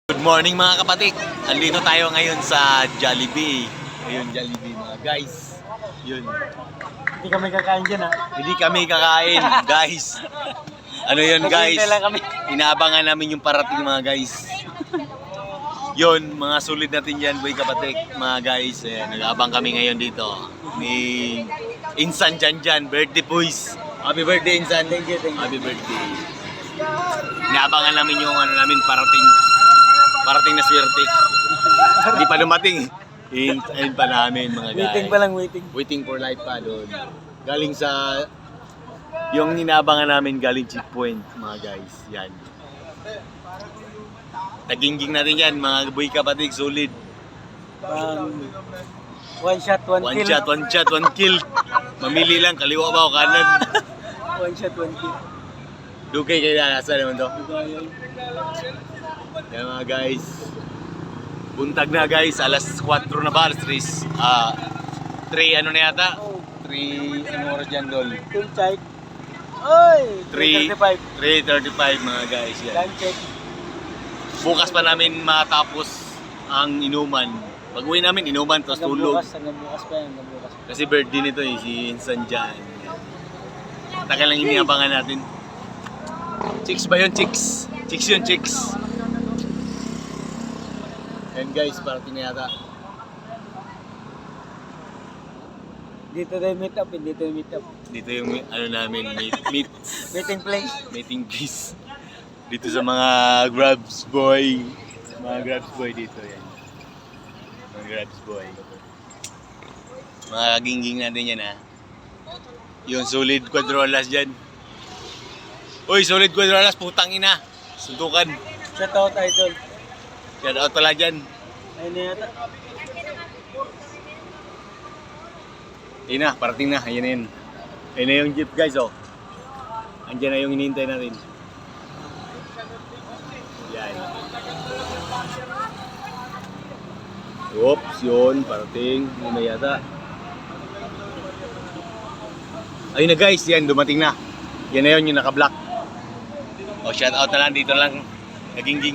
Good morning mga kapatid. Andito tayo ngayon sa Jollibee. Ayun, Jollibee mga guys. Yun. Hindi kami kakain dyan ha. Hindi kami kakain, guys. Ano yun guys? Lang kami. Inaabangan namin yung parating mga guys. Yun, mga sulit natin yan boy kapatid. Mga guys, nag-aabang kami ngayon dito. Ni Insan Janjan, birthday boys. Happy birthday Insan. Thank you. Happy birthday. Inaabangan namin yung namin parating na swerte. Hindi pa dumating. Hintayin pa namin mga guys. Waiting pa lang, waiting. Waiting for life pa doon. Galing sa yung inaabangan namin galing checkpoint mga guys. Yan. Tagingging natin yan mga boy kapatid, solid. One shot, one kill. One shot, one kill. Mamili lang, kaliwa ba o kanan? One shot, one kill. Dugay kayo na, nasa naman to. Yan mga guys. Buntag na guys, alas 4 na ba? Alas 3. 3 ano na yata? 3 ano oras dyan dol? Full check. Oy! 3:35 mga guys. Yan. Time check. Bukas pa namin matapos ang inuman. Pag uwi namin, inuman tapos tulog. Hanggang bukas pa yan, hanggang bukas. Kasi birthday nito si Insan Jan. Tagal lang iniabangan natin. Chicks ba yun? Chicks. Chicks yun, chicks. And guys, parating na yata. Dito tayo meet up, dito tayo meet up. Dito yung ano namin, Meeting place. meeting place. Dito sa mga Grabs boy. Mga Grabs boy dito yan. Mga Grabs boy. Mga kagingging natin yan ha. Yung solid quadrolas dyan. Uy, solid quadrolas, putang ina. Suntukan. Shout out, idol. Shout out pala dyan. Ayun na yata. Ayun na, parating na. Ayan na yun. Ayun na yung jeep guys oh. Andiyan na yung hinihintay natin. Yan. Oops, yun. Parating. Yun na yata. Ayun na guys, yan. Dumating na. Yan na yun yung naka-block. O, shout out na lang. Dito lang. Nagingging.